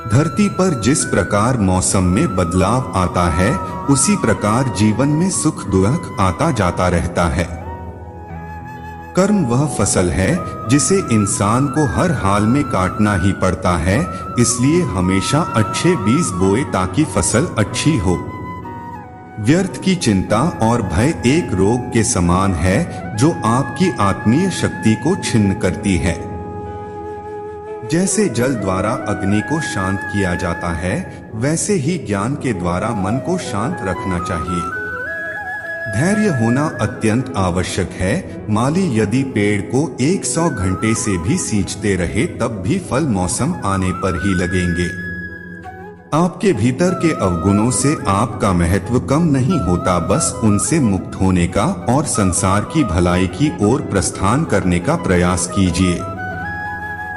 धरती पर जिस प्रकार मौसम में बदलाव आता है, उसी प्रकार जीवन में सुख दुख आता जाता रहता है। कर्म वह फसल है जिसे इंसान को हर हाल में काटना ही पड़ता है, इसलिए हमेशा अच्छे बीज बोए ताकि फसल अच्छी हो। व्यर्थ की चिंता और भय एक रोग के समान है जो आपकी आत्मीय शक्ति को छिन्न करती है। जैसे जल द्वारा अग्नि को शांत किया जाता है, वैसे ही ज्ञान के द्वारा मन को शांत रखना चाहिए। धैर्य होना अत्यंत आवश्यक है। माली यदि पेड़ को 100 घंटे से भी सींचते रहे तब भी फल मौसम आने पर ही लगेंगे। आपके भीतर के अवगुणों से आपका महत्व कम नहीं होता, बस उनसे मुक्त होने का और संसार की भलाई की ओर प्रस्थान करने का प्रयास कीजिए।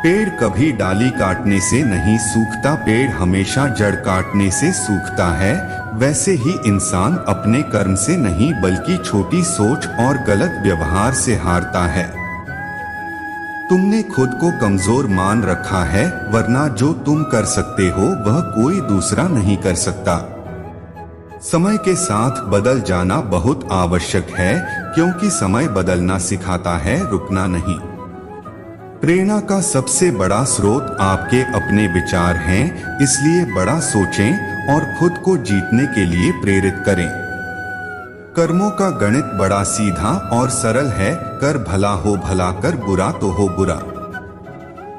पेड़ कभी डाली काटने से नहीं सूखता, पेड़ हमेशा जड़ काटने से सूखता है। वैसे ही इंसान अपने कर्म से नहीं बल्कि छोटी सोच और गलत व्यवहार से हारता है। तुमने खुद को कमजोर मान रखा है, वरना जो तुम कर सकते हो वह कोई दूसरा नहीं कर सकता। समय के साथ बदल जाना बहुत आवश्यक है, क्योंकि समय बदलना सिखाता है, रुकना नहीं। प्रेरणा का सबसे बड़ा स्रोत आपके अपने विचार हैं, इसलिए बड़ा सोचें और खुद को जीतने के लिए प्रेरित करें। कर्मों का गणित बड़ा सीधा और सरल है, कर भला हो भला, कर बुरा तो हो बुरा।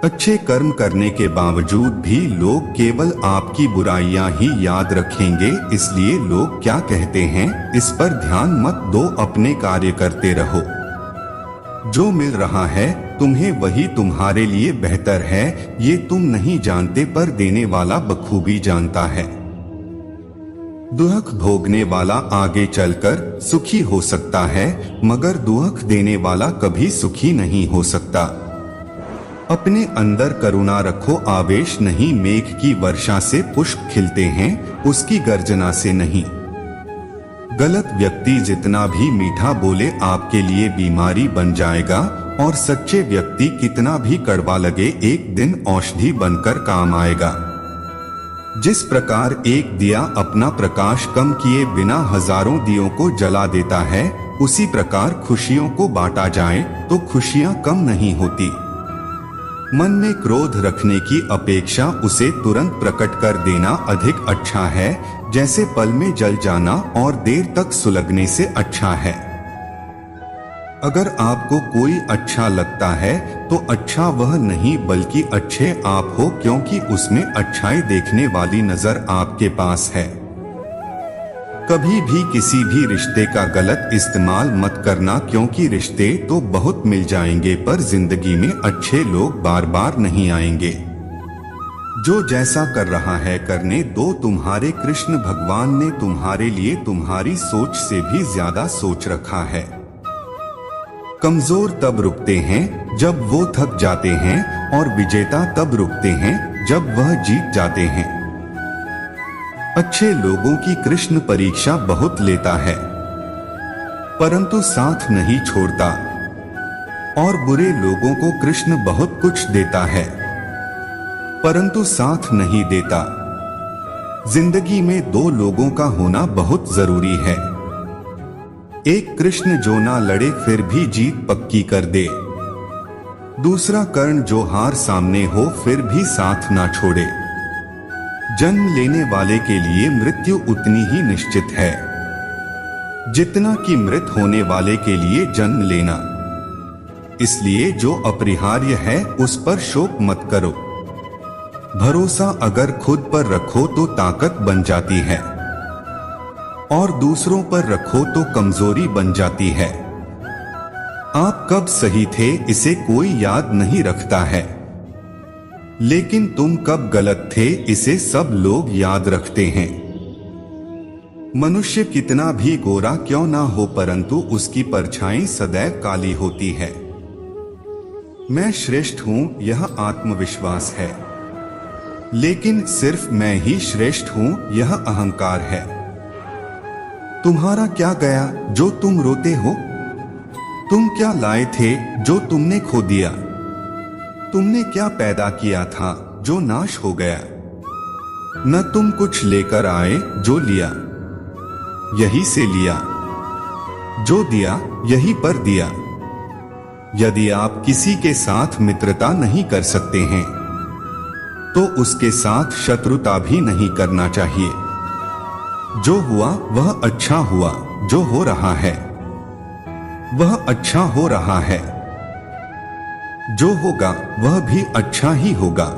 अच्छे कर्म करने के बावजूद भी लोग केवल आपकी बुराइयां ही याद रखेंगे, इसलिए लोग क्या कहते हैं इस पर ध्यान मत दो, अपने कार्य करते रहो। जो मिल रहा है तुम्हें वही तुम्हारे लिए बेहतर है, ये तुम नहीं जानते पर देने वाला बखूबी जानता है। दुख भोगने वाला आगे चलकर सुखी हो सकता है, मगर दुख देने वाला कभी सुखी नहीं हो सकता। अपने अंदर करुणा रखो, आवेश नहीं। मेघ की वर्षा से पुष्प खिलते हैं, उसकी गर्जना से नहीं। गलत व्यक्ति जितना भी मीठा बोले आपके लिए बीमारी बन जाएगा, और सच्चे व्यक्ति कितना भी कड़वा लगे एक दिन औषधि बनकर काम आएगा। जिस प्रकार एक दिया अपना प्रकाश कम किए बिना हजारों दियों को जला देता है, उसी प्रकार खुशियों को बांटा जाए तो खुशियां कम नहीं होती। मन में क्रोध रखने की अपेक्षा उसे तुरंत प्रकट कर देना अधिक अच्छा है, जैसे पल में जल जाना और देर तक सुलगने से अच्छा है। अगर आपको कोई अच्छा लगता है तो अच्छा वह नहीं बल्कि अच्छे आप हो, क्योंकि उसमें अच्छाई देखने वाली नजर आपके पास है। कभी भी किसी भी रिश्ते का गलत इस्तेमाल मत करना, क्योंकि रिश्ते तो बहुत मिल जाएंगे पर जिंदगी में अच्छे लोग बार बार नहीं आएंगे। जो जैसा कर रहा है करने दो, तुम्हारे कृष्ण भगवान ने तुम्हारे लिए तुम्हारी सोच से भी ज्यादा सोच रखा है। कमजोर तब रुकते हैं जब वो थक जाते हैं, और विजेता तब रुकते हैं जब वह जीत जाते हैं। अच्छे लोगों की कृष्ण परीक्षा बहुत लेता है, परंतु साथ नहीं छोड़ता, और बुरे लोगों को कृष्ण बहुत कुछ देता है, परंतु साथ नहीं देता। जिंदगी में दो लोगों का होना बहुत जरूरी है। एक कृष्ण जो ना लड़े फिर भी जीत पक्की कर दे, दूसरा कर्ण जो हार सामने हो फिर भी साथ ना छोड़े। जन्म लेने वाले के लिए मृत्यु उतनी ही निश्चित है जितना कि मृत होने वाले के लिए जन्म लेना। इसलिए जो अपरिहार्य है उस पर शोक मत करो। भरोसा अगर खुद पर रखो तो ताकत बन जाती है, और दूसरों पर रखो तो कमजोरी बन जाती है। आप कब सही थे इसे कोई याद नहीं रखता है, लेकिन तुम कब गलत थे इसे सब लोग याद रखते हैं। मनुष्य कितना भी गोरा क्यों ना हो, परंतु उसकी परछाई सदैव काली होती है। मैं श्रेष्ठ हूं यह आत्मविश्वास है, लेकिन सिर्फ मैं ही श्रेष्ठ हूं यह अहंकार है। तुम्हारा क्या गया जो तुम रोते हो? तुम क्या लाए थे जो तुमने खो दिया? तुमने क्या पैदा किया था जो नाश हो गया? न तुम कुछ लेकर आए जो लिया यही से लिया, जो दिया यही पर दिया। यदि आप किसी के साथ मित्रता नहीं कर सकते हैं तो उसके साथ शत्रुता भी नहीं करना चाहिए। जो हुआ वह अच्छा हुआ, जो हो रहा है वह अच्छा हो रहा है, जो होगा वह भी अच्छा ही होगा।